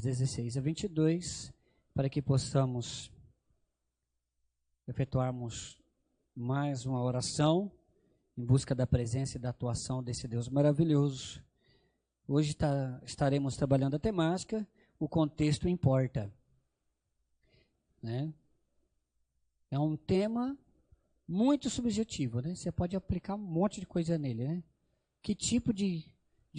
16 a 22, para que possamos efetuarmos mais uma oração em busca da presença e da atuação desse Deus maravilhoso. Hoje estaremos trabalhando a temática, o contexto importa. Né? É um tema muito subjetivo, né? Você pode aplicar um monte de coisa nele, né? Que tipo de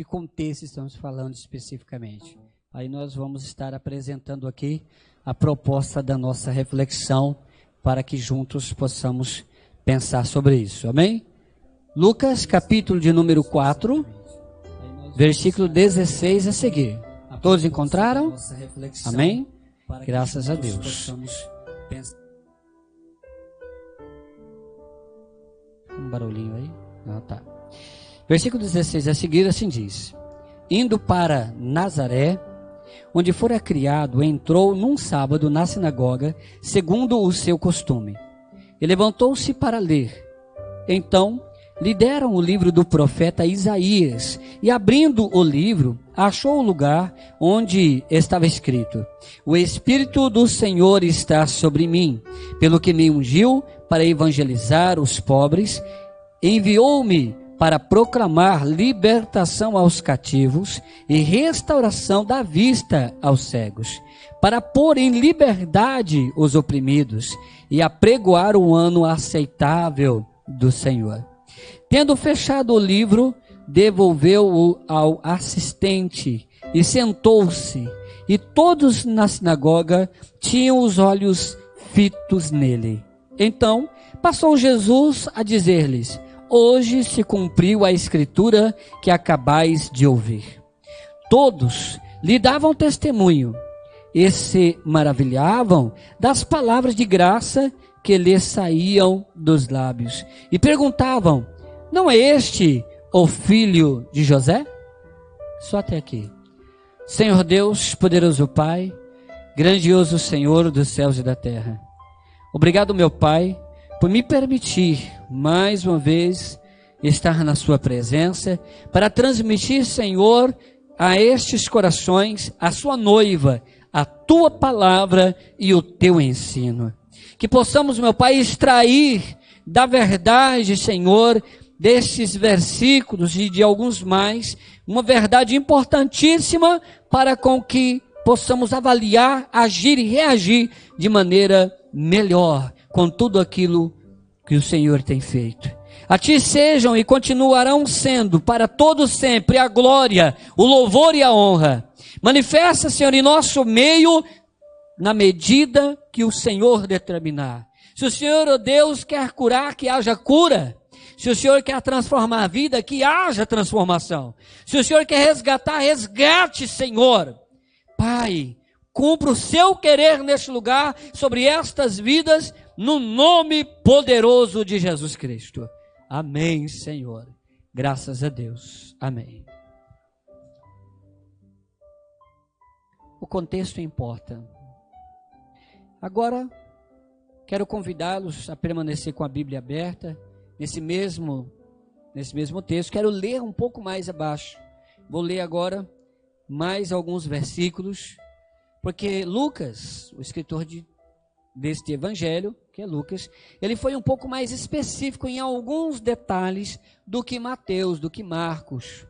contexto estamos falando especificamente? Aí nós vamos estar apresentando aqui a proposta da nossa reflexão para que juntos possamos pensar sobre isso, amém? Lucas, capítulo de número 4, versículo 16 a seguir. Todos encontraram? Amém? Graças a Deus. Um barulhinho aí? Ah, tá. Versículo 16 a seguir assim diz: Indo para Nazaré, onde fora criado, entrou num sábado na sinagoga, segundo o seu costume. E levantou-se para ler. Então lhe deram o livro do profeta Isaías, e abrindo o livro, achou o lugar onde estava escrito: O Espírito do Senhor está sobre mim, pelo que me ungiu para evangelizar os pobres, enviou-me para proclamar libertação aos cativos e restauração da vista aos cegos, para pôr em liberdade os oprimidos e apregoar o ano aceitável do Senhor. Tendo fechado o livro, devolveu-o ao assistente e sentou-se, e todos na sinagoga tinham os olhos fitos nele. Então passou Jesus a dizer-lhes: Hoje se cumpriu a escritura que acabais de ouvir. Todos lhe davam testemunho e se maravilhavam das palavras de graça que lhes saíam dos lábios. E perguntavam: Não é este o filho de José? Só até aqui. Senhor Deus, poderoso Pai, grandioso Senhor dos céus e da terra. Obrigado, meu Pai, por me permitir, mais uma vez, estar na sua presença, para transmitir, Senhor, a estes corações, a sua noiva, a tua palavra e o teu ensino. Que possamos, meu Pai, extrair da verdade, Senhor, destes versículos e de alguns mais, uma verdade importantíssima para com que possamos avaliar, agir e reagir de maneira melhor com tudo aquilo que o Senhor tem feito. A ti sejam e continuarão sendo para todos sempre a glória, o louvor e a honra. Manifesta, Senhor, em nosso meio, na medida que o Senhor determinar. Se o Senhor, ó Deus, quer curar, que haja cura. Se o Senhor quer transformar a vida, que haja transformação. Se o Senhor quer resgatar, resgate, Senhor. Pai, cumpra o seu querer neste lugar, sobre estas vidas, no nome poderoso de Jesus Cristo. Amém, Senhor. Graças a Deus. Amém. O contexto importa. Agora, quero convidá-los a permanecer com a Bíblia aberta, nesse mesmo texto. Quero ler um pouco mais abaixo. Vou ler agora mais alguns versículos, porque Lucas, o escritor deste evangelho, que é Lucas, ele foi um pouco mais específico em alguns detalhes do que Mateus, do que Marcos.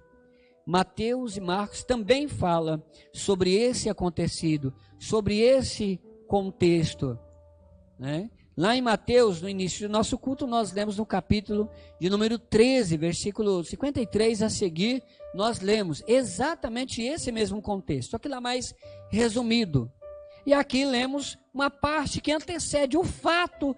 Mateus e Marcos também falam sobre esse acontecido, sobre esse contexto, né? Lá em Mateus, no início do nosso culto, nós lemos no capítulo de número 13, versículo 53 a seguir, nós lemos exatamente esse mesmo contexto, só que lá mais resumido. E aqui lemos uma parte que antecede o fato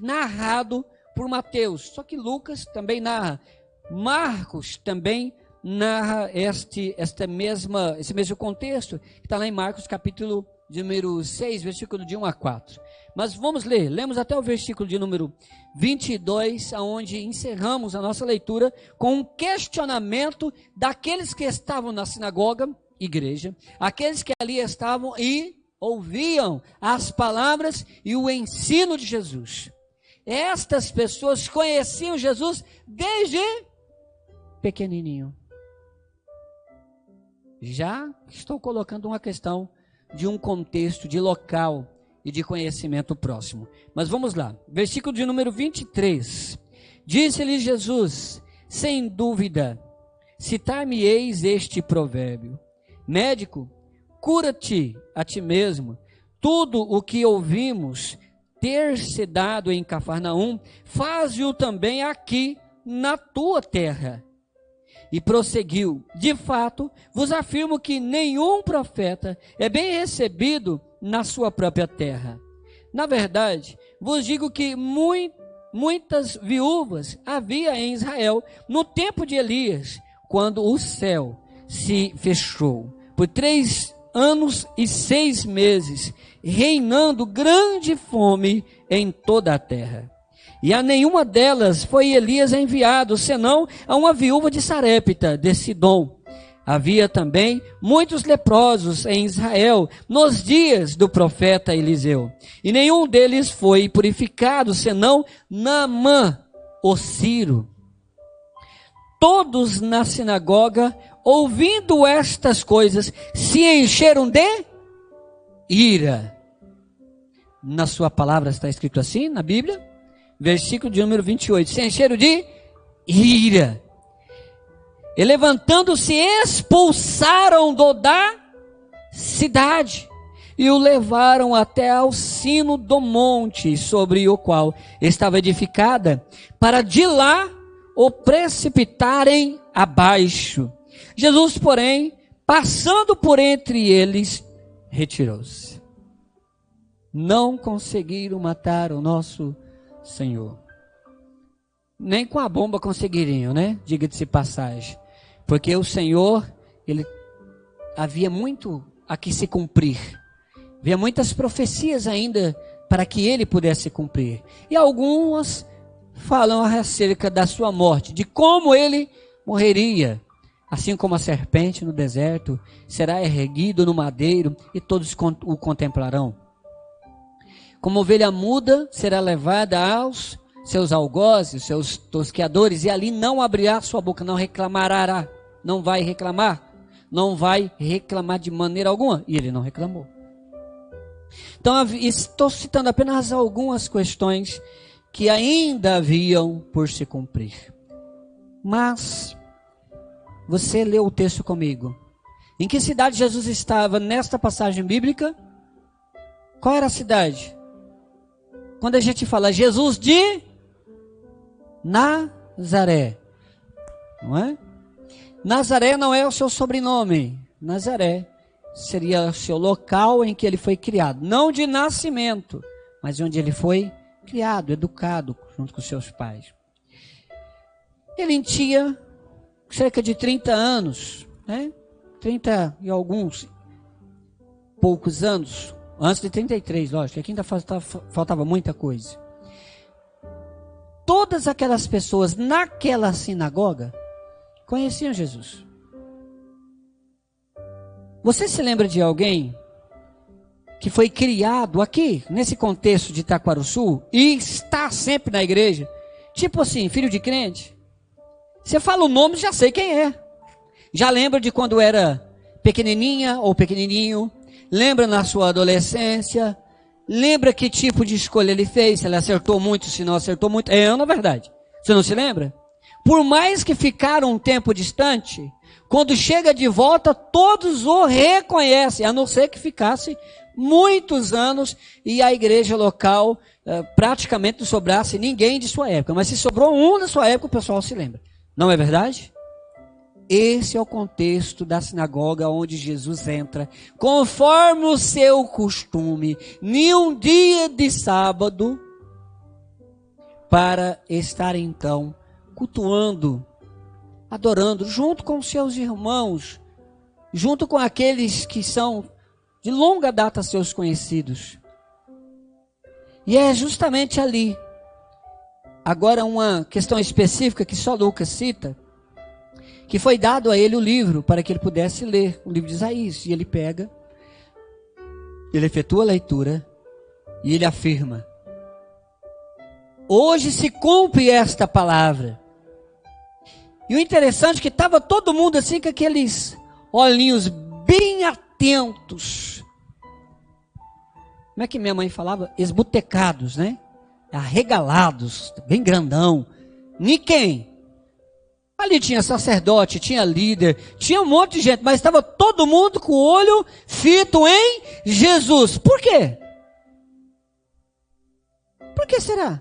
narrado por Mateus, só que Lucas também narra, Marcos também narra esse mesmo contexto, que está lá em Marcos capítulo de número 6, versículo de 1 a 4. Mas vamos ler, lemos até o versículo de número 22, aonde encerramos a nossa leitura com um questionamento daqueles que estavam na sinagoga, igreja, aqueles que ali estavam e ouviam as palavras e o ensino de Jesus. Estas pessoas conheciam Jesus desde pequenininho. Já estou colocando uma questão de um contexto, de local e de conhecimento próximo. Mas vamos lá, versículo de número 23. Disse-lhe Jesus: sem dúvida, citar-me-eis este provérbio: médico, cura-te a ti mesmo. Tudo o que ouvimos ter se dado em Cafarnaum, faze-o também aqui na tua terra. E prosseguiu: de fato, vos afirmo que nenhum profeta é bem recebido na sua própria terra. Na verdade, vos digo que muitas viúvas havia em Israel no tempo de Elias, quando o céu se fechou por 3 anos e 6 meses, reinando grande fome em toda a terra. E a nenhuma delas foi Elias enviado, senão a uma viúva de Sarepta, de Sidom. Havia também muitos leprosos em Israel, nos dias do profeta Eliseu. E nenhum deles foi purificado, senão Naamã, o sírio. Todos na sinagoga, ouvindo estas coisas, se encheram de ira. Na sua palavra está escrito assim, na Bíblia, versículo de número 28, se encheram de ira. E levantando-se, expulsaram-no da cidade e o levaram até ao sino do monte sobre o qual estava edificada, para de lá o precipitarem abaixo. Jesus, porém, passando por entre eles, retirou-se. Não conseguiram matar o nosso Senhor. Nem com a bomba conseguiriam, né? Diga-se passagem. Porque o Senhor, ele havia muito a que se cumprir. Havia muitas profecias ainda para que ele pudesse cumprir. E algumas falam acerca da sua morte, de como ele morreria. Assim como a serpente no deserto, será erguido no madeiro e todos o contemplarão. Como ovelha muda, será levada aos seus algozes, seus tosqueadores, e ali não abrirá sua boca, não reclamará, não vai reclamar de maneira alguma. E ele não reclamou. Então, estou citando apenas algumas questões que ainda haviam por se cumprir. Mas, você leu o texto comigo. Em que cidade Jesus estava nesta passagem bíblica? Qual era a cidade? Quando a gente fala Jesus de Nazaré, não é? Nazaré não é o seu sobrenome. Nazaré seria o seu local em que ele foi criado. Não de nascimento, mas onde ele foi criado, educado, junto com seus pais. Ele tinha cerca de 30 anos, né? 30 e alguns poucos anos, antes de 33, lógico, aqui ainda faltava muita coisa. Todas aquelas pessoas naquela sinagoga conheciam Jesus. Você se lembra de alguém que foi criado aqui, nesse contexto de Itaquaruçu, e está sempre na igreja? Tipo assim, filho de crente. Você fala o nome, já sei quem é. Já lembra de quando era pequenininha ou pequenininho? Lembra na sua adolescência? Lembra que tipo de escolha ele fez? Se ele acertou muito, se não acertou muito? É, na verdade. Você não se lembra? Por mais que ficaram um tempo distante, quando chega de volta, todos o reconhecem, a não ser que ficasse muitos anos e a igreja local praticamente não sobrasse ninguém de sua época. Mas se sobrou um da sua época, o pessoal se lembra. Não é verdade? Esse é o contexto da sinagoga onde Jesus entra, conforme o seu costume, em um dia de sábado, para estar então cultuando, adorando, junto com seus irmãos, junto com aqueles que são de longa data seus conhecidos. E é justamente ali, agora uma questão específica que só Lucas cita, que foi dado a ele o livro para que ele pudesse ler, o livro de Isaías. E ele pega, ele efetua a leitura e ele afirma: hoje se cumpre esta palavra. E o interessante é que estava todo mundo assim com aqueles olhinhos bem atentos como é que minha mãe falava? Esbutecados, né? Arregalados, bem grandão. Ninguém. Ali tinha sacerdote, tinha líder, tinha um monte de gente, mas estava todo mundo com o olho fito em Jesus. Por quê? Por que será?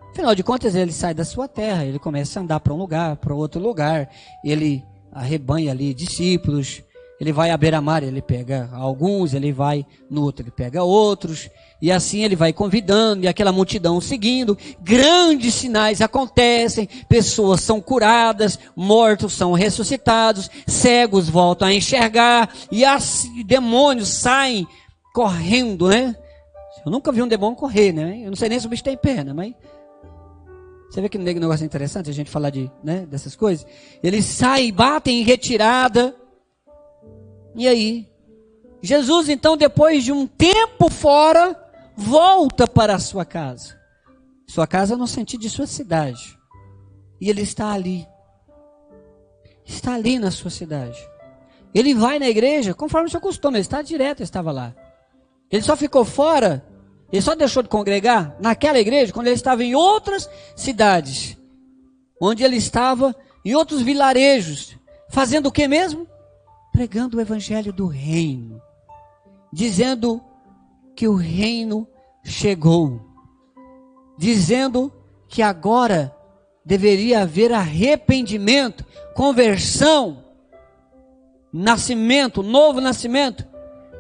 Afinal de contas, ele sai da sua terra, ele começa a andar para um lugar, para outro lugar, ele arrebanha ali discípulos, ele vai à beira-mar, ele pega alguns, ele vai no outro, ele pega outros, e assim ele vai convidando, e aquela multidão seguindo, grandes sinais acontecem, pessoas são curadas, mortos são ressuscitados, cegos voltam a enxergar, e assim, demônios saem correndo, né? Eu nunca vi um demônio correr, né? Eu não sei nem se o bicho tem perna, mas... Você vê que o negócio é interessante a gente falar dessas coisas? Eles saem, batem em retirada. E aí? Jesus, então, depois de um tempo fora, volta para a sua casa. Sua casa no sentido de sua cidade. E ele está ali. Está ali na sua cidade. Ele vai na igreja, conforme o seu costume. Ele está direto, ele estava lá. Ele só ficou fora... Ele só deixou de congregar naquela igreja quando ele estava em outras cidades. Onde ele estava em outros vilarejos. Fazendo o que mesmo? Pregando o evangelho do reino. Dizendo que o reino chegou. Dizendo que agora deveria haver arrependimento, conversão, nascimento, novo nascimento.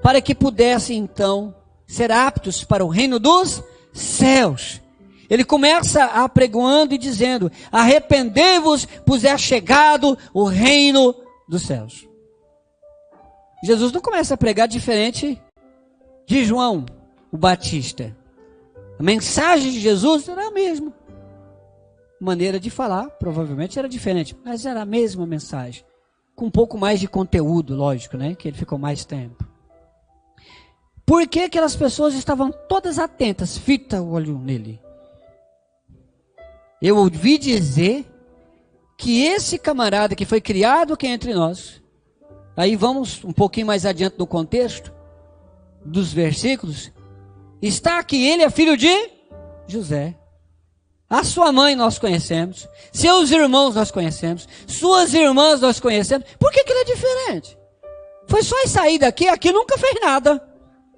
Para que pudesse então... ser aptos para o reino dos céus. Ele começa apregoando e dizendo: arrependei-vos, pois é chegado o reino dos céus. Jesus não começa a pregar diferente de João, o Batista. A mensagem de Jesus era a mesma. Maneira de falar, provavelmente era diferente, mas era a mesma mensagem. Com um pouco mais de conteúdo, lógico, né? Que ele ficou mais tempo. Por que aquelas pessoas estavam todas atentas, fita o olho nele? Eu ouvi dizer que esse camarada que foi criado aqui entre nós, aí vamos um pouquinho mais adiante no contexto dos versículos, está aqui, ele é filho de José. A sua mãe nós conhecemos, seus irmãos nós conhecemos, suas irmãs nós conhecemos. Por que ele é diferente? Foi só sair daqui, aqui nunca fez nada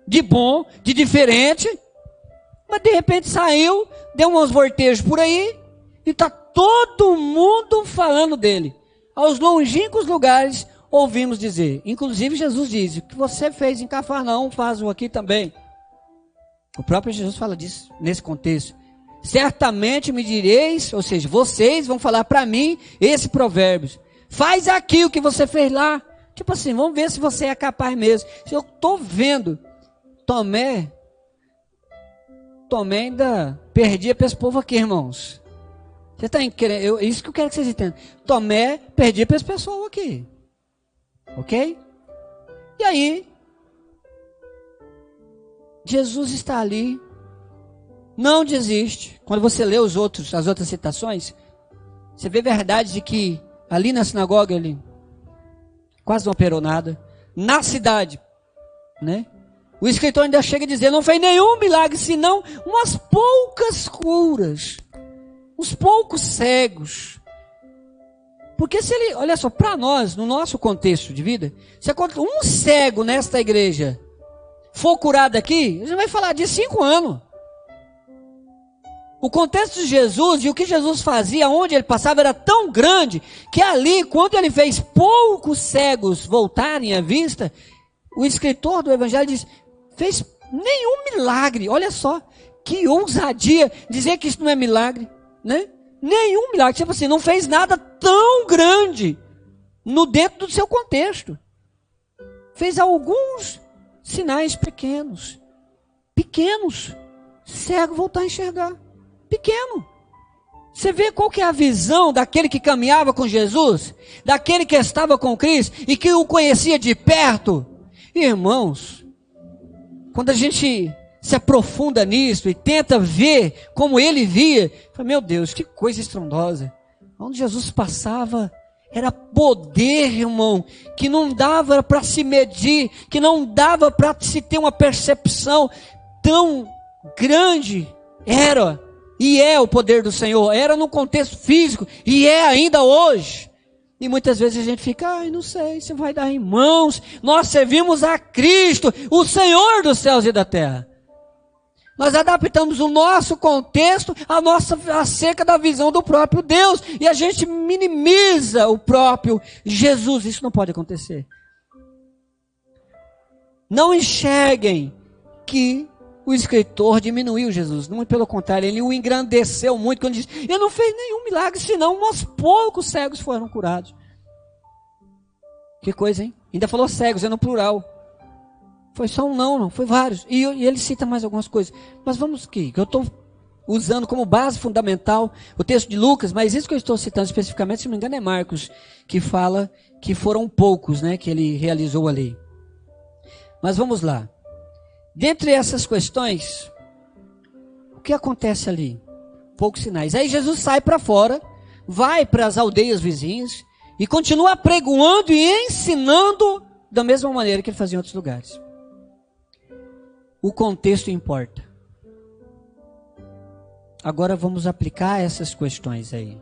de bom, de diferente, mas de repente saiu, deu uns vortejos por aí, e está todo mundo falando dele. Aos longínquos lugares ouvimos dizer, inclusive Jesus diz: o que você fez em Cafarnaum, faz-o aqui também. O próprio Jesus fala disso nesse contexto. Certamente me direis, ou seja, vocês vão falar para mim esse provérbio: faz aqui o que você fez lá. Tipo assim, vamos ver se você é capaz mesmo. Se eu estou vendo Tomé ainda perdia para esse povo aqui, irmãos. Você está querendo? Isso que eu quero que vocês entendam. Tomé perdia para esse pessoal aqui. Ok? E aí, Jesus está ali, não desiste. Quando você lê as outras citações, você vê a verdade de que ali na sinagoga ele quase não operou nada. Na cidade, né? O escritor ainda chega a dizer, não fez nenhum milagre, senão umas poucas curas, uns poucos cegos. Porque se ele, olha só, para nós, no nosso contexto de vida, se um cego nesta igreja for curado aqui, a gente vai falar de 5 anos. O contexto de Jesus e o que Jesus fazia, onde ele passava, era tão grande, que ali, quando ele fez poucos cegos voltarem à vista, o escritor do evangelho diz, fez nenhum milagre. Olha só, que ousadia dizer que isso não é milagre, né? Nenhum milagre, tipo assim, não fez nada tão grande dentro do seu contexto. Fez alguns sinais pequenos, cego voltar a enxergar, pequeno. Você vê qual que é a visão daquele que caminhava com Jesus, daquele que estava com Cristo e que o conhecia de perto. Irmãos, quando a gente se aprofunda nisso e tenta ver como ele via, fala, meu Deus, que coisa estrondosa. Onde Jesus passava, era poder, irmão, que não dava para se medir, que não dava para se ter uma percepção. tão grande era e é o poder do Senhor. Era no contexto físico e é ainda hoje. E muitas vezes a gente fica, ai, não sei se vai dar, irmãos. Nós servimos a Cristo, o Senhor dos céus e da terra. Nós adaptamos o nosso contexto acerca da visão do próprio Deus. E a gente minimiza o próprio Jesus. Isso não pode acontecer. Não enxerguem que o escritor diminuiu Jesus. Não, pelo contrário, ele o engrandeceu muito. Quando ele disse, ele não fez nenhum milagre, senão uns poucos cegos foram curados. Que coisa, hein? Ainda falou cegos, é no plural. Foi só um não, foi vários. E ele cita mais algumas coisas. Mas vamos que eu estou usando como base fundamental o texto de Lucas, mas isso que eu estou citando especificamente, se não me engano, é Marcos, que fala que foram poucos, né, que ele realizou ali. Mas vamos lá. Dentre essas questões, o que acontece ali? Poucos sinais. Aí Jesus sai para fora, vai para as aldeias vizinhas e continua pregoando e ensinando da mesma maneira que ele fazia em outros lugares. O contexto importa. Agora vamos aplicar essas questões aí.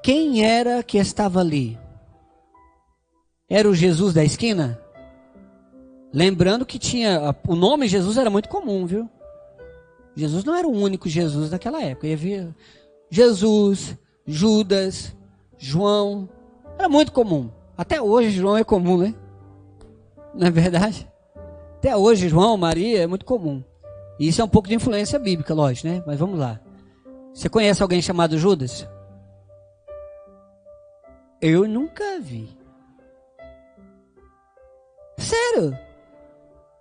Quem era que estava ali? Era o Jesus da esquina? Lembrando que o nome Jesus era muito comum, viu? Jesus não era o único Jesus daquela época. Havia Jesus, Judas, João. Era muito comum. Até hoje João é comum, né? Não é verdade? Até hoje João, Maria é muito comum. E isso é um pouco de influência bíblica, lógico, né? Mas vamos lá. Você conhece alguém chamado Judas? Eu nunca vi. Sério?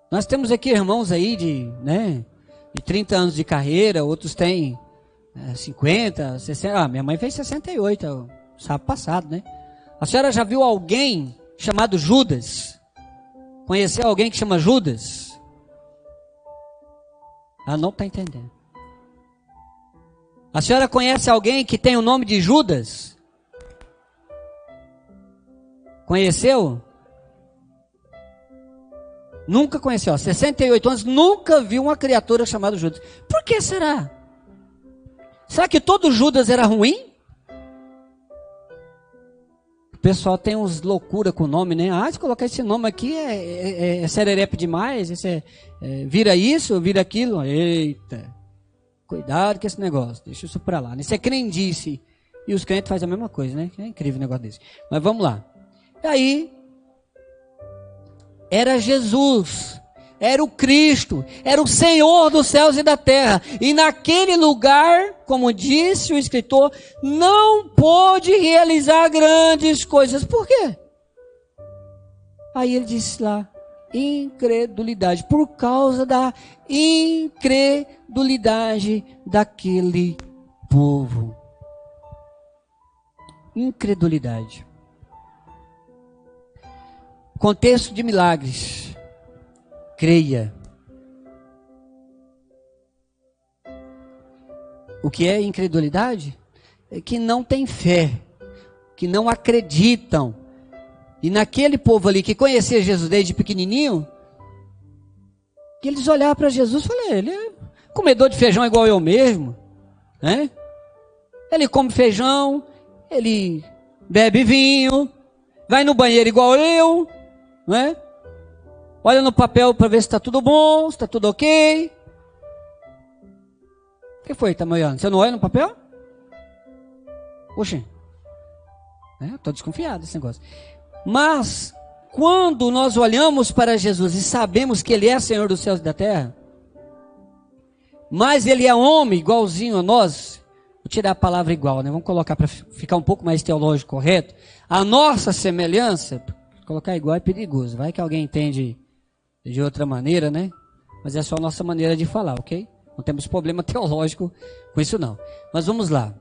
Nós temos aqui irmãos aí de 30 anos de carreira, outros têm 50, 60. Minha mãe fez 68, sábado passado, né? A senhora já viu alguém chamado Judas? Conheceu alguém que chama Judas? Não está entendendo. A senhora conhece alguém que tem o nome de Judas? Conheceu? Nunca conheceu. 68 anos, nunca viu uma criatura chamada Judas. Por que será? Será que todo Judas era ruim? O pessoal tem uns loucura com o nome, né? Se colocar esse nome aqui é sererepe demais. Vira isso, vira aquilo. Eita, cuidado com esse negócio. Deixa isso pra lá. Isso é crendice. E os crentes fazem a mesma coisa, né? É incrível um negócio desse. Mas vamos lá. E aí, era Jesus, era o Cristo, era o Senhor dos céus e da terra. E naquele lugar, como disse o escritor, não pôde realizar grandes coisas. Por quê? Aí ele disse lá, incredulidade. Por causa da incredulidade daquele povo. Incredulidade. Contexto de milagres. Creia. O que é incredulidade? É que não tem fé, que não acreditam. E naquele povo ali que conhecia Jesus desde pequenininho, que eles olhavam para Jesus e falaram, ele é comedor de feijão igual eu mesmo, né? Ele come feijão, ele bebe vinho, vai no banheiro igual eu, né? Olha no papel para ver se está tudo bom, se está tudo ok. O que foi, Tamoiano? Você não olha no papel? Oxê. Estou desconfiado desse negócio. Mas, quando nós olhamos para Jesus e sabemos que Ele é Senhor dos céus e da terra, mas Ele é homem igualzinho a nós, vou tirar a palavra igual, né? Vamos colocar para ficar um pouco mais teológico correto. A nossa semelhança, colocar igual é perigoso. Vai que alguém entende de outra maneira, né? Mas é só a nossa maneira de falar, ok? Não temos problema teológico com isso não. Mas vamos lá.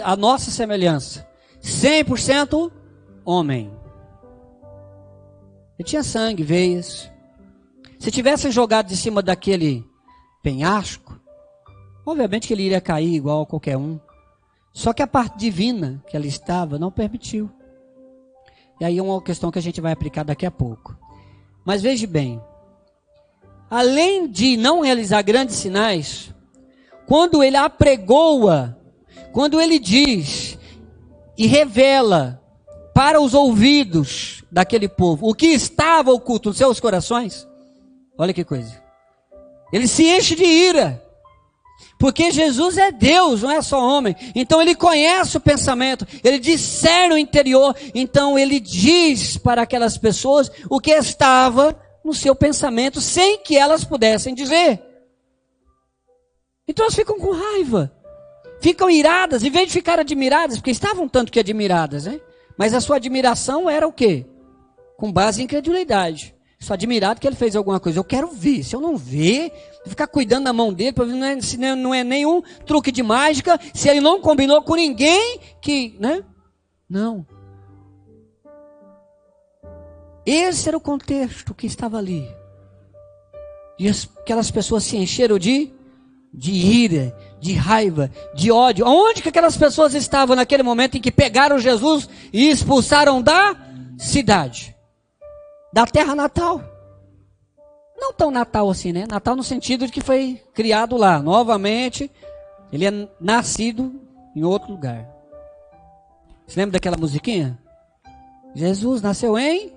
A nossa semelhança. 100% homem. Ele tinha sangue, veias. Se tivesse jogado de cima daquele penhasco, obviamente que ele iria cair igual a qualquer um. Só que a parte divina que ela estava não permitiu. E aí é uma questão que a gente vai aplicar daqui a pouco. Mas veja bem, além de não realizar grandes sinais, quando ele apregoa, quando ele diz e revela para os ouvidos daquele povo o que estava oculto nos seus corações, olha que coisa, ele se enche de ira, porque Jesus é Deus, não é só homem, então ele conhece o pensamento, ele discerne o interior, então ele diz para aquelas pessoas o que estava no seu pensamento, sem que elas pudessem dizer. Então elas ficam com raiva, ficam iradas, em vez de ficar admiradas, porque estavam tanto que admiradas, né? Mas a sua admiração era o quê? Com base em incredulidade. Sou admirado que ele fez alguma coisa. Eu quero ver. Se eu não ver, ficar cuidando da mão dele, se não é nenhum truque de mágica, se ele não combinou com ninguém, que, né? Não. Esse era o contexto que estava ali. E aquelas pessoas se encheram de ira, de raiva, de ódio. Onde que aquelas pessoas estavam naquele momento em que pegaram Jesus e expulsaram da cidade? Da terra natal. Não tão natal assim, né? Natal no sentido de que foi criado lá. Novamente, ele é nascido em outro lugar. Você lembra daquela musiquinha? Jesus nasceu em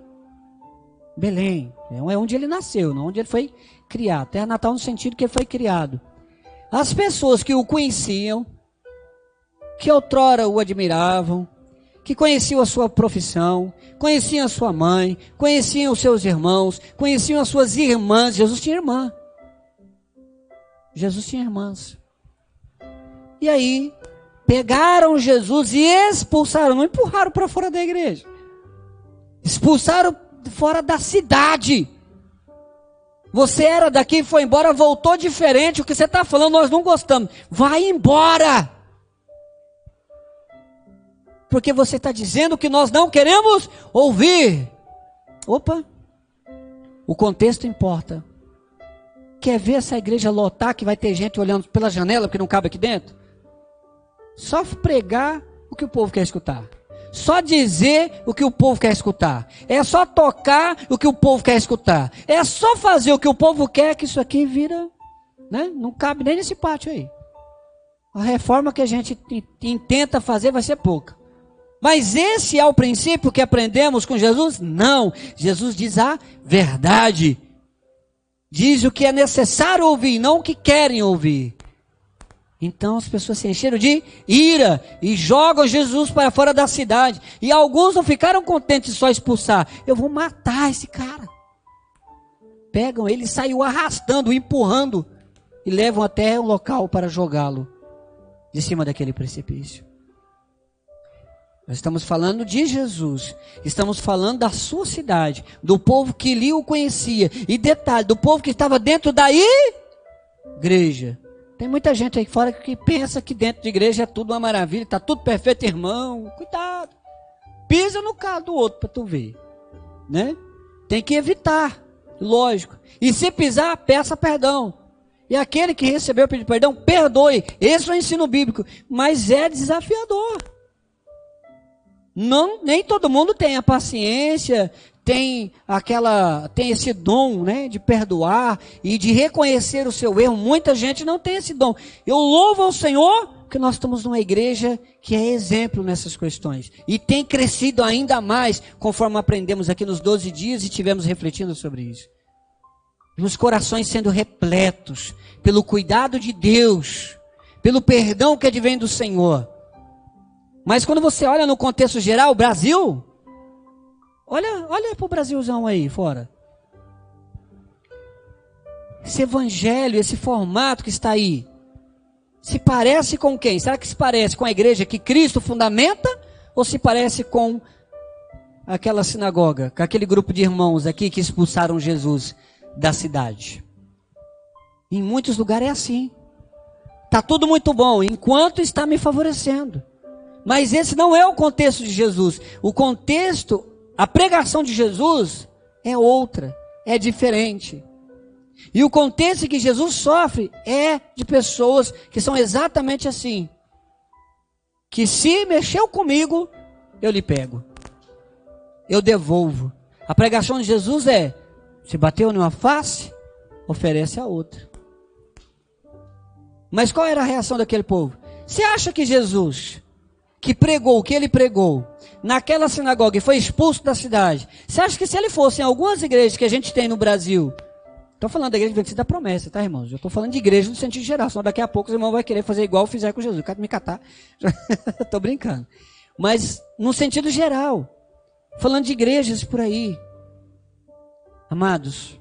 Belém. É onde ele nasceu, não onde ele foi criado. Terra natal no sentido que ele foi criado. As pessoas que o conheciam, que outrora o admiravam, que conheciam a sua profissão, conheciam a sua mãe, conheciam os seus irmãos, conheciam as suas irmãs. Jesus tinha irmã. Jesus tinha irmãs. E aí, pegaram Jesus e expulsaram, não empurraram para fora da igreja. Expulsaram fora da cidade. Você era daqui, foi embora, voltou diferente. O que você está falando, nós não gostamos. Vai embora. Porque você está dizendo que nós não queremos ouvir. Opa, o contexto importa. Quer ver essa igreja lotar, que vai ter gente olhando pela janela porque não cabe aqui dentro? Só pregar o que o povo quer escutar. Só dizer o que o povo quer escutar. É só tocar o que o povo quer escutar. É só fazer o que o povo quer, que isso aqui vira, né? Não cabe nem nesse pátio aí. A reforma que a gente intenta fazer vai ser pouca. Mas esse é o princípio que aprendemos com Jesus? Não. Jesus diz a verdade. Diz o que é necessário ouvir, não o que querem ouvir. Então as pessoas se encheram de ira e jogam Jesus para fora da cidade. E alguns não ficaram contentes de só expulsar. Eu vou matar esse cara. Pegam ele e saem arrastando, empurrando. E levam até um local para jogá-lo de cima daquele precipício. Nós estamos falando de Jesus, estamos falando da sua cidade, do povo que lhe o conhecia, e detalhe, do povo que estava dentro da igreja. Tem muita gente aí fora que pensa que dentro de igreja é tudo uma maravilha, está tudo perfeito, irmão. Cuidado, pisa no carro do outro para tu ver, né? Tem que evitar, lógico. E se pisar, peça perdão. E aquele que recebeu o pedido de perdão, perdoe. Esse é o ensino bíblico, mas é desafiador. Não, nem todo mundo tem a paciência, tem esse dom, né, de perdoar e de reconhecer o seu erro. Muita gente não tem esse dom. Eu louvo ao Senhor porque nós estamos numa igreja que é exemplo nessas questões. E tem crescido ainda mais conforme aprendemos aqui nos 12 dias e tivemos refletindo sobre isso. E os corações sendo repletos pelo cuidado de Deus, pelo perdão que advém do Senhor. Mas quando você olha no contexto geral, o Brasil, olha para o Brasilzão aí fora. Esse evangelho, esse formato que está aí, se parece com quem? Será que se parece com a igreja que Cristo fundamenta? Ou se parece com aquela sinagoga, com aquele grupo de irmãos aqui que expulsaram Jesus da cidade? Em muitos lugares é assim. Está tudo muito bom, enquanto está me favorecendo. Mas esse não é o contexto de Jesus. O contexto, a pregação de Jesus é outra, é diferente. E o contexto que Jesus sofre é de pessoas que são exatamente assim. Que se mexeu comigo, eu lhe pego. Eu devolvo. A pregação de Jesus é: Se bateu numa face, oferece a outra. Mas qual era a reação daquele povo? Você acha que Jesus, que pregou o que ele pregou, naquela sinagoga e foi expulso da cidade, você acha que se ele fosse em algumas igrejas que a gente tem no Brasil, estou falando da igreja adventista da promessa, tá, irmãos? Eu estou falando de igreja no sentido geral, senão daqui a pouco os irmãos vão querer fazer igual fizer com Jesus, quero me catar, estou brincando. Mas no sentido geral, falando de igrejas por aí, amados,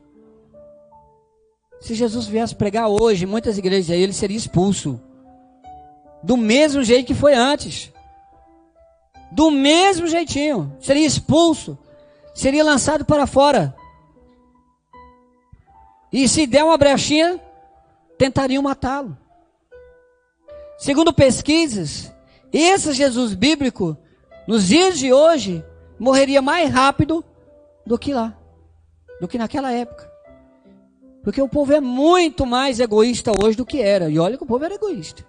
se Jesus viesse pregar hoje em muitas igrejas aí, ele seria expulso. Do mesmo jeito que foi antes. Do mesmo jeitinho. Seria expulso. Seria lançado para fora. E se der uma brechinha, tentariam matá-lo. Segundo pesquisas, esse Jesus bíblico, nos dias de hoje, morreria mais rápido do que lá. Do que naquela época. Porque o povo é muito mais egoísta hoje do que era. E olha que o povo era egoísta.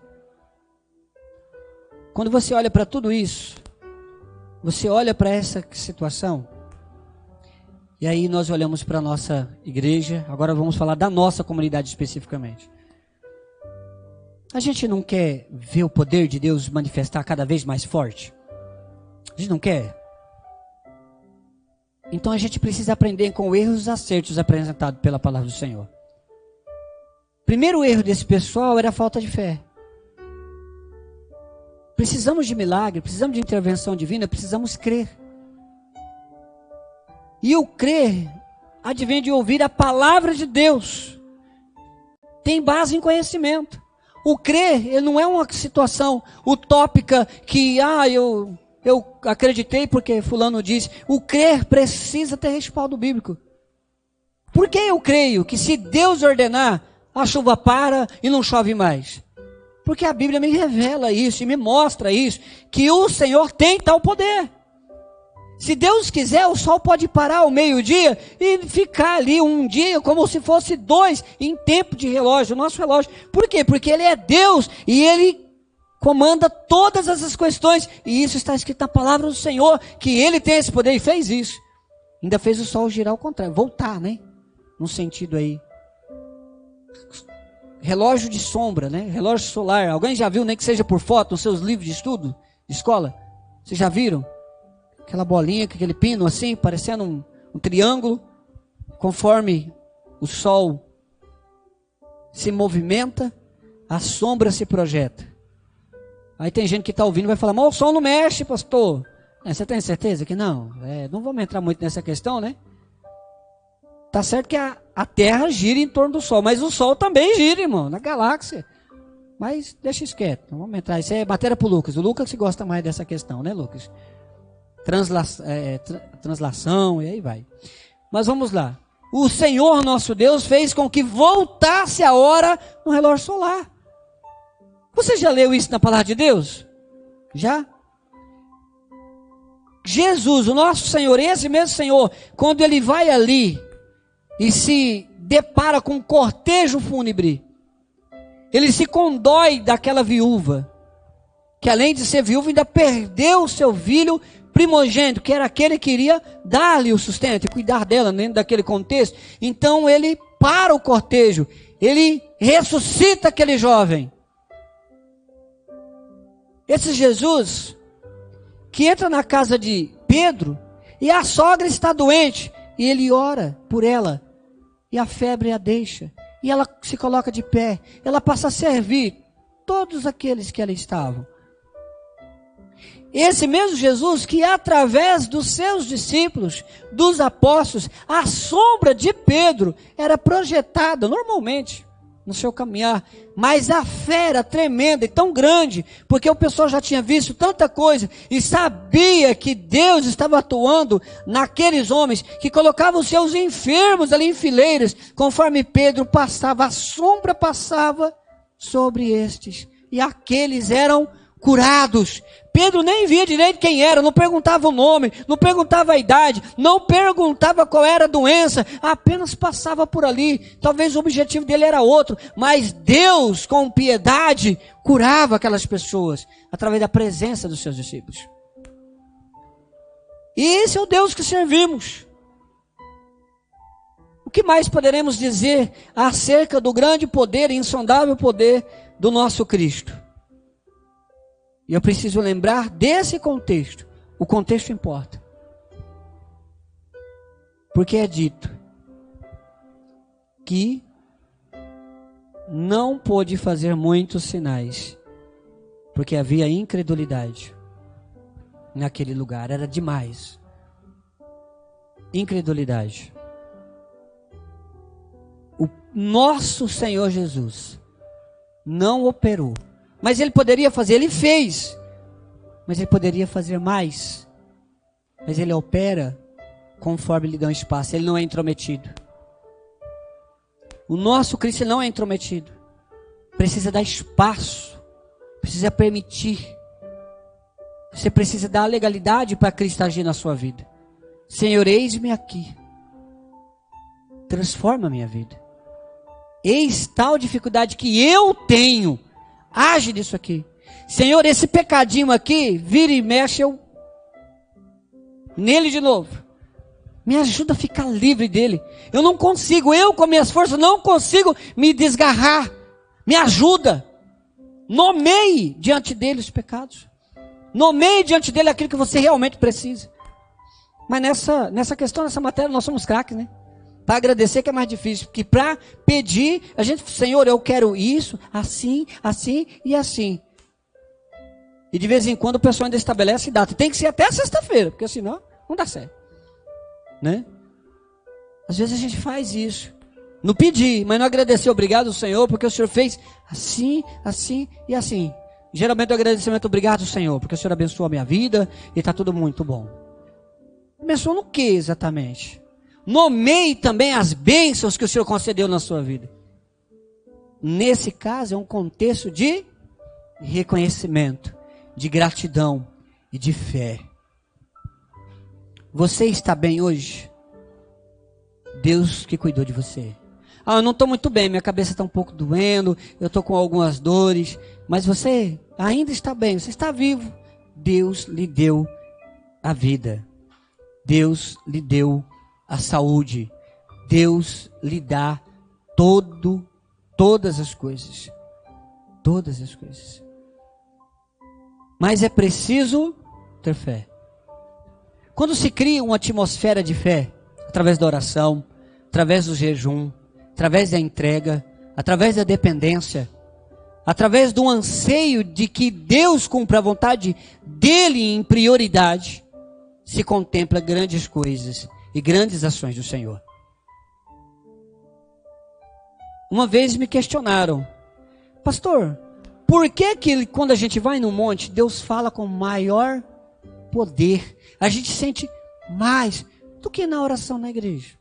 Quando você olha para tudo isso, você olha para essa situação, e aí nós olhamos para a nossa igreja, agora vamos falar da nossa comunidade especificamente. A gente não quer ver o poder de Deus manifestar cada vez mais forte? A gente não quer? Então a gente precisa aprender com erros e os acertos apresentados pela palavra do Senhor. Primeiro erro desse pessoal era a falta de fé. Precisamos de milagre, precisamos de intervenção divina, precisamos crer. E o crer advém de ouvir a palavra de Deus. Tem base em conhecimento. O crer, ele não é uma situação utópica que, eu acreditei porque fulano disse. O crer precisa ter respaldo bíblico. Por que eu creio que se Deus ordenar, a chuva para e não chove mais? Porque a Bíblia me revela isso e me mostra isso, que o Senhor tem tal poder. Se Deus quiser, o sol pode parar ao meio-dia e ficar ali um dia como se fosse dois em tempo de relógio, o nosso relógio. Por quê? Porque Ele é Deus e Ele comanda todas essas questões. E isso está escrito na palavra do Senhor, que Ele tem esse poder e fez isso. Ainda fez o sol girar ao contrário, voltar, né? Num sentido aí. Relógio de sombra, né? Relógio solar. Alguém já viu, nem que seja por foto, nos seus livros de estudo, de escola? Vocês já viram? Aquela bolinha, aquele pino assim, parecendo um triângulo. Conforme o sol se movimenta, a sombra se projeta. Aí tem gente que está ouvindo e vai falar, mas o sol não mexe, pastor. Você tem certeza que não? Não vamos entrar muito nessa questão, né? Tá certo que a Terra gira em torno do Sol, mas o Sol também gira, irmão, na galáxia. Mas deixa isso quieto, não vamos entrar. Isso é matéria para o Lucas. O Lucas que gosta mais dessa questão, né, Lucas? Translação, e aí vai. Mas vamos lá. O Senhor nosso Deus fez com que voltasse a hora no relógio solar. Você já leu isso na palavra de Deus? Já? Jesus, o nosso Senhor, esse mesmo Senhor, quando Ele vai ali e se depara com um cortejo fúnebre, Ele se condói daquela viúva, que além de ser viúva, ainda perdeu o seu filho primogênito, que era aquele que iria dar-lhe o sustento e cuidar dela dentro daquele contexto. Então Ele para o cortejo, Ele ressuscita aquele jovem. Esse Jesus que entra na casa de Pedro e a sogra está doente e ele ora por ela e a febre a deixa e ela se coloca de pé, ela passa a servir todos aqueles que ali estavam. Esse mesmo Jesus que através dos seus discípulos, dos apóstolos, a sombra de Pedro era projetada normalmente no seu caminhar, mas a fé era tremenda e tão grande, porque o pessoal já tinha visto tanta coisa e sabia que Deus estava atuando naqueles homens que colocavam os seus enfermos ali em fileiras, conforme Pedro passava, a sombra passava sobre estes, e aqueles eram curados. Pedro nem via direito quem era, não perguntava o nome, não perguntava a idade, não perguntava qual era a doença, apenas passava por ali. Talvez o objetivo dele era outro, mas Deus, com piedade, curava aquelas pessoas através da presença dos seus discípulos. E esse é o Deus que servimos. que mais poderemos dizer acerca do grande poder e insondável poder do nosso Cristo? E eu preciso lembrar desse contexto. O contexto importa. Porque é dito que não pôde fazer muitos sinais, porque havia incredulidade naquele lugar. Era demais. Incredulidade. O nosso Senhor Jesus não operou. Mas ele poderia fazer, ele fez. Mas ele poderia fazer mais. Mas ele opera conforme lhe dão espaço. Ele não é intrometido. O nosso Cristo não é intrometido. Precisa dar espaço. Precisa permitir. Você precisa dar legalidade para Cristo agir na sua vida. Senhor, eis-me aqui. Transforma a minha vida. Eis tal dificuldade que eu tenho. Age nisso aqui. Senhor, esse pecadinho aqui, vira e mexe eu nele de novo. Me ajuda a ficar livre dele. Eu não consigo, eu com minhas forças não consigo me desgarrar. Me ajuda. Nomeie diante dele os pecados. Nomeie diante dele aquilo que você realmente precisa. Mas nessa questão, nessa matéria, nós somos craques, né? Para agradecer que é mais difícil. Porque para pedir, a gente, Senhor, eu quero isso, assim, assim e assim. E de vez em quando o pessoal ainda estabelece data. Tem que ser até sexta-feira, porque senão não dá certo. Né? Às vezes a gente faz isso. Não pedir, mas não agradecer. Obrigado, Senhor, porque o Senhor fez assim, assim e assim. Geralmente o agradecimento, obrigado, Senhor, porque o Senhor abençoou a minha vida e está tudo muito bom. Abençoou no que exatamente? Nomeie também as bênçãos que o Senhor concedeu na sua vida. Nesse caso é um contexto de reconhecimento, de gratidão e de fé. Você está bem hoje? Deus que cuidou de você. Eu não estou muito bem, minha cabeça está um pouco doendo, eu estou com algumas dores, mas você ainda está bem, você está vivo. Deus lhe deu a vida. Deus lhe deu a saúde. Deus lhe dá todas as coisas. Todas as coisas. Mas é preciso ter fé. Quando se cria uma atmosfera de fé, através da oração, através do jejum, através da entrega, através da dependência, através do anseio de que Deus cumpra a vontade dele em prioridade, se contempla grandes coisas e grandes ações do Senhor. Uma vez me questionaram, pastor, por que quando a gente vai no monte, Deus fala com maior poder? A gente sente mais do que na oração na igreja.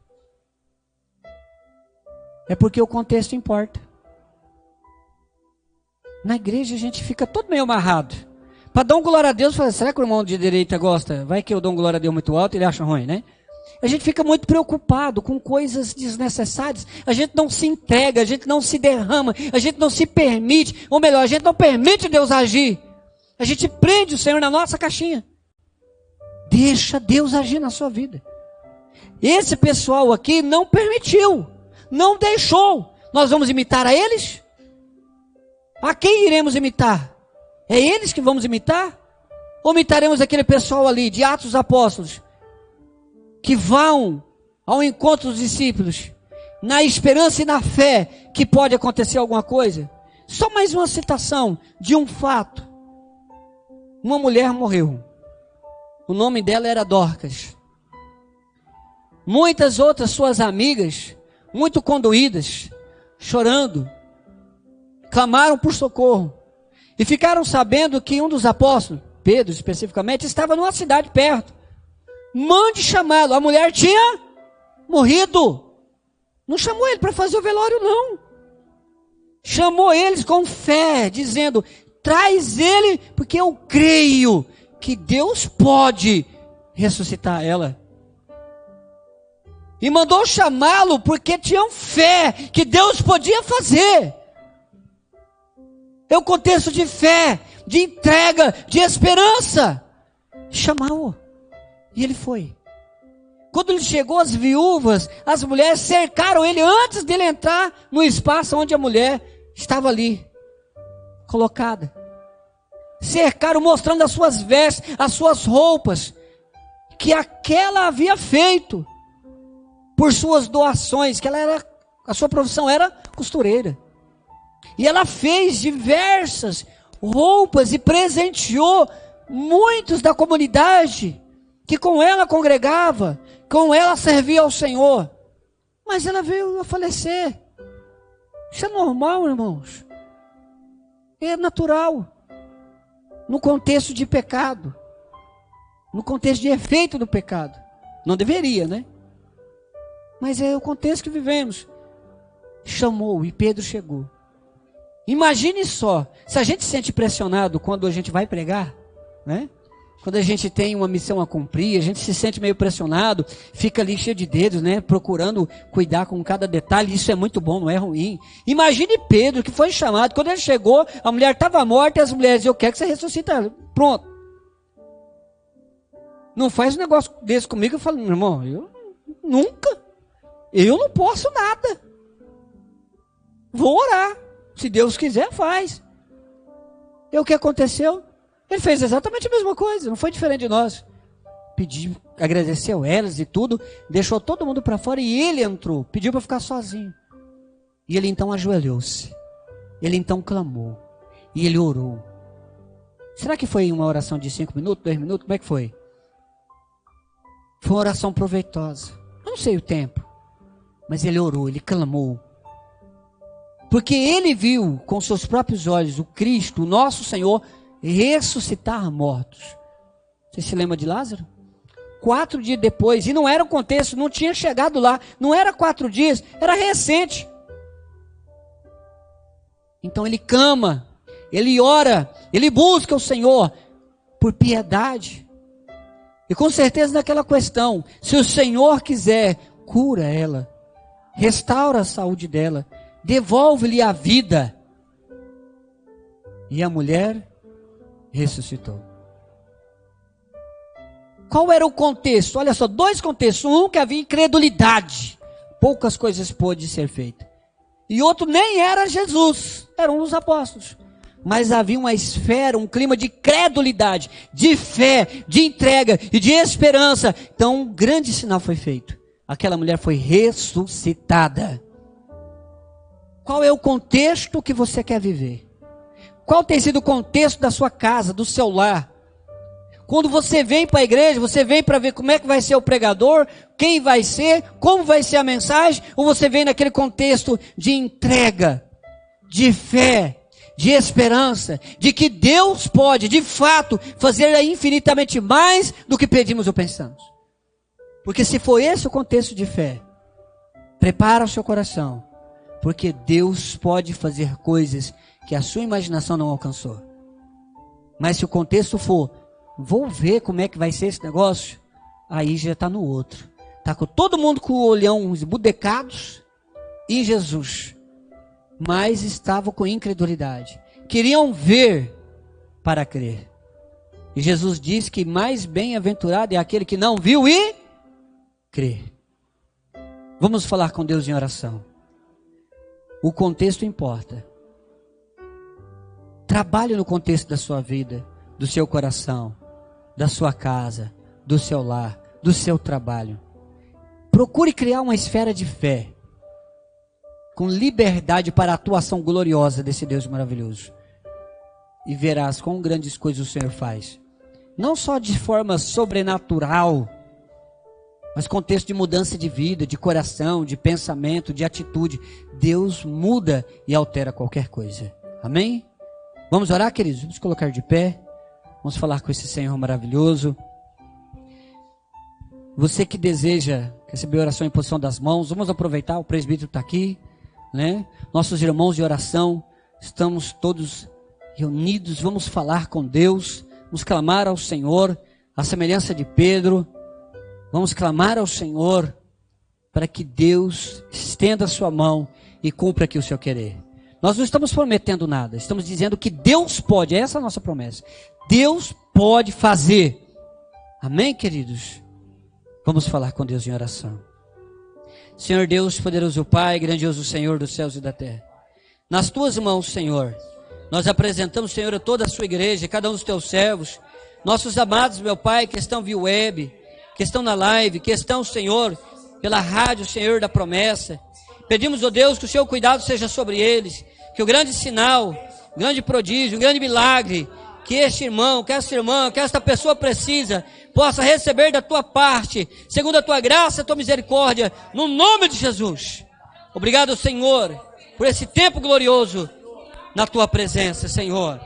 É porque o contexto importa. Na igreja a gente fica todo meio amarrado. Para dar um glória a Deus, fala, será que o irmão de direita gosta? Vai que eu dou um glória a Deus muito alto e ele acha ruim, né? A gente fica muito preocupado com coisas desnecessárias. A gente não se entrega, a gente não se derrama, a gente não se permite, ou melhor, a gente não permite Deus agir. A gente prende o Senhor na nossa caixinha. Deixa Deus agir na sua vida. Esse pessoal aqui não permitiu, não deixou. Nós vamos imitar a eles? A quem iremos imitar? É eles que vamos imitar? Ou imitaremos aquele pessoal ali de Atos dos Apóstolos, que vão ao encontro dos discípulos, na esperança e na fé que pode acontecer alguma coisa? Só mais uma citação de um fato. Uma mulher morreu. O nome dela era Dorcas. Muitas outras suas amigas, muito condoídas, chorando, clamaram por socorro. E ficaram sabendo que um dos apóstolos, Pedro especificamente, estava numa cidade perto. Mande chamá-lo. A mulher tinha morrido. Não chamou ele para fazer o velório, não. Chamou eles com fé, dizendo, traz ele, porque eu creio que Deus pode ressuscitar ela. E mandou chamá-lo porque tinham fé que Deus podia fazer. É um contexto de fé, de entrega, de esperança. Chamou. E ele foi. Quando ele chegou, as viúvas, as mulheres cercaram ele antes dele entrar no espaço onde a mulher estava ali, colocada. Cercaram mostrando as suas vestes, as suas roupas, que aquela havia feito por suas doações, que a sua profissão era costureira. E ela fez diversas roupas e presenteou muitos da comunidade que com ela congregava, com ela servia ao Senhor. Mas ela veio a falecer. Isso é normal, irmãos. É natural. No contexto de pecado. No contexto de efeito do pecado. Não deveria, né? Mas é o contexto que vivemos. Chamou e Pedro chegou. Imagine só, se a gente se sente pressionado quando a gente vai pregar, né? Quando a gente tem uma missão a cumprir, a gente se sente meio pressionado, fica ali cheio de dedos, né? Procurando cuidar com cada detalhe. Isso é muito bom, não é ruim. Imagine Pedro, que foi chamado. Quando ele chegou, a mulher estava morta e as mulheres, eu quero que você ressuscite ela. Pronto. Não faz um negócio desse comigo. Eu falo, meu irmão, eu não posso nada. Vou orar. Se Deus quiser, faz. E o que aconteceu? Ele fez exatamente a mesma coisa, não foi diferente de nós. Pediu, agradeceu elas e tudo, deixou todo mundo para fora e ele entrou, pediu para ficar sozinho. E ele então ajoelhou-se. Ele então clamou. E ele orou. Será que foi uma oração de 5 minutos, 2 minutos? Como é que foi? Foi uma oração proveitosa. Eu não sei o tempo. Mas ele orou, ele clamou. Porque ele viu com seus próprios olhos o Cristo, o nosso Senhor, ressuscitar mortos. Você se lembra de Lázaro? 4 dias depois, e não era um contexto, não tinha chegado lá, não era 4 dias, era recente. Então ele clama, ele ora, ele busca o Senhor por piedade. E com certeza naquela questão, se o Senhor quiser, cura ela, restaura a saúde dela, devolve-lhe a vida. E a mulher ressuscitou. Qual era o contexto? Olha só, 2 contextos. Um que havia incredulidade, poucas coisas pôde ser feitas. E outro nem era Jesus, eram os apóstolos. Mas havia uma esfera, um clima de credulidade, de fé, de entrega e de esperança. Então um grande sinal foi feito. Aquela mulher foi ressuscitada. Qual é o contexto que você quer viver? Qual tem sido o contexto da sua casa, do seu lar? Quando você vem para a igreja, você vem para ver como é que vai ser o pregador, quem vai ser, como vai ser a mensagem, ou você vem naquele contexto de entrega, de fé, de esperança, de que Deus pode, de fato, fazer infinitamente mais do que pedimos ou pensamos? Porque se for esse o contexto de fé, prepara o seu coração, porque Deus pode fazer coisas que a sua imaginação não alcançou. Mas se o contexto for, vou ver como é que vai ser esse negócio, aí já está no outro. Está com todo mundo com o olhão esbudecados em Jesus, mas estavam com incredulidade. Queriam ver para crer. E Jesus diz que mais bem-aventurado é aquele que não viu e crê. Vamos falar com Deus em oração. O contexto importa. Trabalhe no contexto da sua vida, do seu coração, da sua casa, do seu lar, do seu trabalho. Procure criar uma esfera de fé, com liberdade para a atuação gloriosa desse Deus maravilhoso. E verás quão grandes coisas o Senhor faz. Não só de forma sobrenatural, mas contexto de mudança de vida, de coração, de pensamento, de atitude. Deus muda e altera qualquer coisa. Amém? Vamos orar, queridos? Vamos colocar de pé. Vamos falar com esse Senhor maravilhoso. Você que deseja receber oração em posição das mãos, vamos aproveitar, o presbítero está aqui, né? Nossos irmãos de oração, estamos todos reunidos, vamos falar com Deus, vamos clamar ao Senhor, à semelhança de Pedro. Vamos clamar ao Senhor para que Deus estenda a sua mão e cumpra aqui o seu querer. Nós não estamos prometendo nada, estamos dizendo que Deus pode, essa é a nossa promessa. Deus pode fazer. Amém, queridos? Vamos falar com Deus em oração. Senhor Deus, poderoso Pai, grandioso Senhor dos céus e da terra, nas tuas mãos, Senhor, nós apresentamos, Senhor, a toda a sua igreja, cada um dos teus servos, nossos amados, meu Pai, que estão via web, que estão na live, que estão, Senhor, pela rádio, Senhor, da promessa. Pedimos, ó Deus, que o seu cuidado seja sobre eles, que o grande sinal, o grande prodígio, o grande milagre, que este irmão, que esta irmã, que esta pessoa precisa, possa receber da tua parte, segundo a tua graça, a tua misericórdia, no nome de Jesus. Obrigado, Senhor, por esse tempo glorioso na tua presença, Senhor.